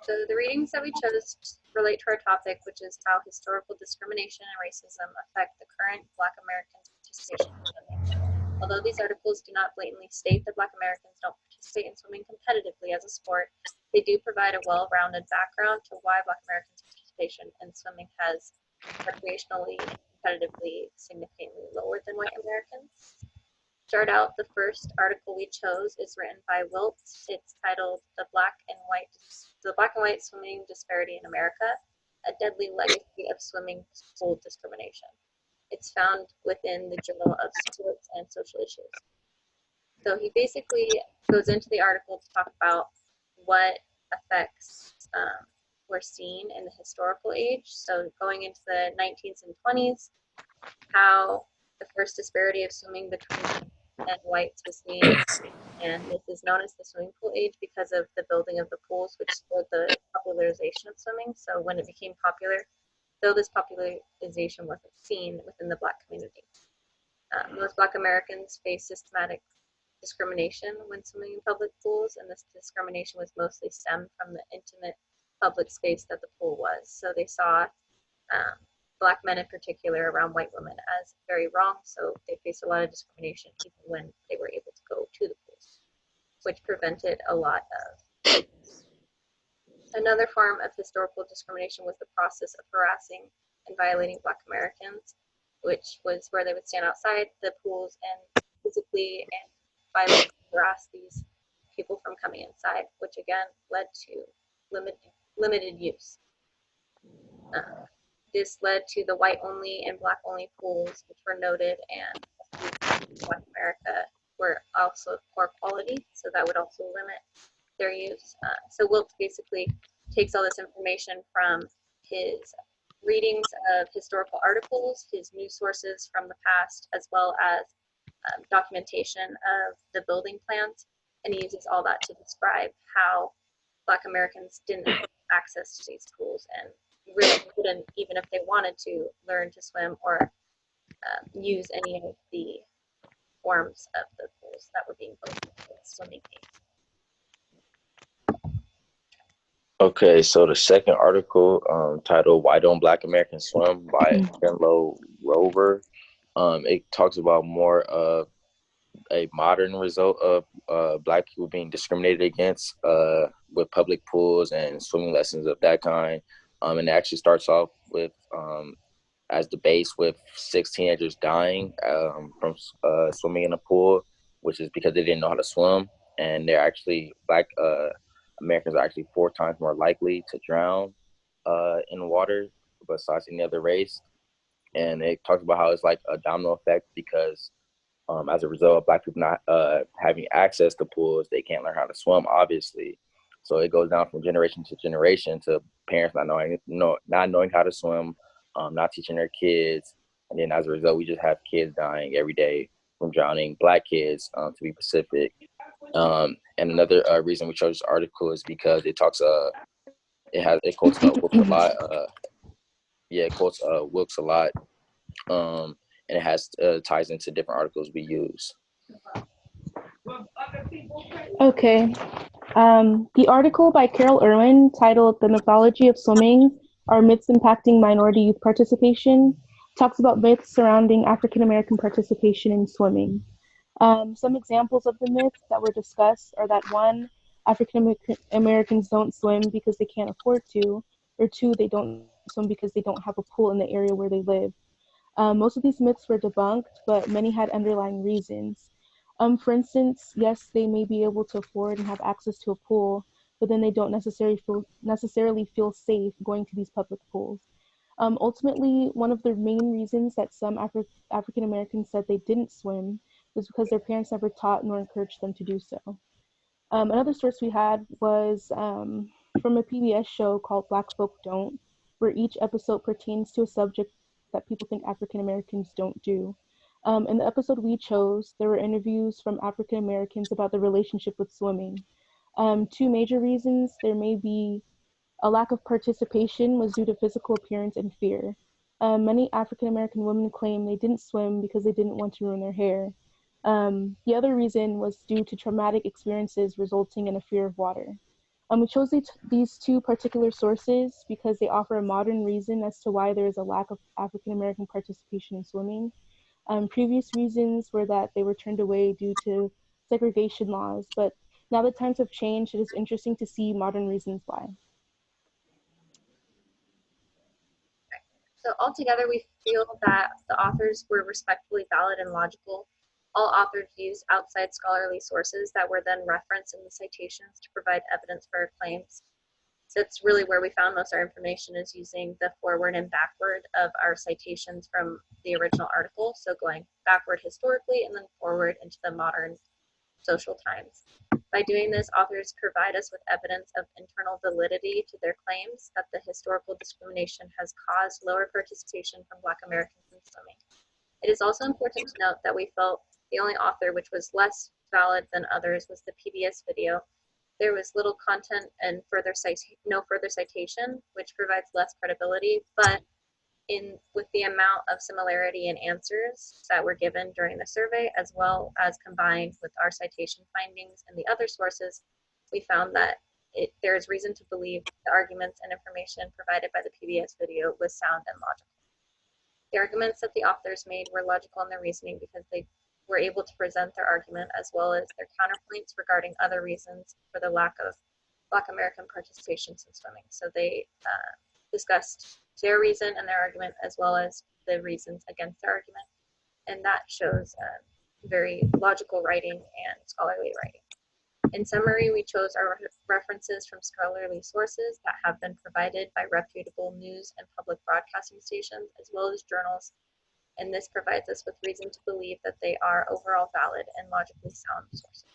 So the readings that we chose relate to our topic, which is how historical discrimination and racism affect the current Black Americans' participation in swimming. Although these articles do not blatantly state that Black Americans don't participate in swimming competitively as a sport, they do provide a well-rounded background to why Black Americans' participation in swimming has recreationally and competitively significantly lower than white Americans. Start out, the first article we chose is written by Wilt. It's titled The Black and White Swimming Disparity in America, a Deadly Legacy of Swimming Pool Discrimination. It's found within the Journal of Sports and Social Issues. So he basically goes into the article to talk about what effects were seen in the historical age. So going into the 19th and 20s, how the first disparity of swimming between and whites was seen, and this is known as the swimming pool age because of the building of the pools, which spurred the popularization of swimming. So when it became popular, though this popularization wasn't seen within the Black community. Most Black Americans face systematic discrimination when swimming in public pools, and this discrimination was mostly stemmed from the intimate public space that the pool was. So they saw Black men in particular around white women as very wrong, so they faced a lot of discrimination even when they were able to go to the pools, which prevented a lot of. Another form of historical discrimination was the process of harassing and violating Black Americans, which was where they would stand outside the pools and physically and violently harass these people from coming inside, which again led to limited use. This led to the white-only and black-only pools, which were noted, and Black America were also of poor quality, so that would also limit their use. So Wilt basically takes all this information from his readings of historical articles, his news sources from the past, as well as documentation of the building plans, and he uses all that to describe how Black Americans didn't have access to these pools and really couldn't, even if they wanted to, learn to swim or use any of the forms of the pools that were being built for swimming aids. Okay, so the second article, titled "Why Don't Black Americans Swim" by Kenlo Rover, it talks about more of a modern result of Black people being discriminated against with public pools and swimming lessons of that kind. And it actually starts off with as the base with 6 teenagers dying from swimming in a pool, which is because they didn't know how to swim. And they're actually Black Americans are actually 4 times more likely to drown in water besides any other race. And it talks about how it's like a domino effect because as a result of Black people not having access to pools, they can't learn how to swim, obviously. So it goes down from generation to parents not knowing how to swim, not teaching their kids, and then as a result, we just have kids dying every day from drowning, Black kids, to be specific. And another reason we chose this article is because it talks it quotes Wilkes a lot. It quotes Wilkes a lot. And it has ties into different articles we use. Okay. The article by Carol Irwin titled "The Mythology of Swimming: Are Myths Impacting Minority Youth Participation?" talks about myths surrounding African American participation in swimming. Some examples of the myths that were discussed are that 1, African Americans don't swim because they can't afford to, or 2, they don't swim because they don't have a pool in the area where they live. Most of these myths were debunked, but many had underlying reasons. For instance, yes, they may be able to afford and have access to a pool, but then they don't necessarily feel safe going to these public pools. Ultimately, one of the main reasons that some African Americans said they didn't swim was because their parents never taught nor encouraged them to do so. Another source we had was from a PBS show called Black Folk Don't, where each episode pertains to a subject that people think African Americans don't do. In the episode we chose, there were interviews from African Americans about the relationship with swimming. 2 major reasons there may be a lack of participation was due to physical appearance and fear. Many African American women claim they didn't swim because they didn't want to ruin their hair. The other reason was due to traumatic experiences resulting in a fear of water. We chose these two particular sources because they offer a modern reason as to why there is a lack of African American participation in swimming. Previous reasons were that they were turned away due to segregation laws, but now that times have changed, it is interesting to see modern reasons why. So altogether, we feel that the authors were respectfully valid and logical. All authors used outside scholarly sources that were then referenced in the citations to provide evidence for our claims. That's really where we found most of our information, is using the forward and backward of our citations from the original article. So going backward historically and then forward into the modern social times. By doing this, authors provide us with evidence of internal validity to their claims that the historical discrimination has caused lower participation from Black Americans in swimming. It is also important to note that we felt the only author which was less valid than others was the PBS video. There was little content and no further citation, which provides less credibility, but with the amount of similarity in answers that were given during the survey, as well as combined with our citation findings and the other sources, we found that there is reason to believe the arguments and information provided by the PBS video was sound and logical. The arguments that the authors made were logical in their reasoning because they were able to present their argument as well as their counterpoints regarding other reasons for the lack of Black American participation in swimming. So they discussed their reason and their argument as well as the reasons against their argument. And that shows very logical writing and scholarly writing. In summary, we chose our references from scholarly sources that have been provided by reputable news and public broadcasting stations, as well as journals, and this provides us with reason to believe that they are overall valid and logically sound sources.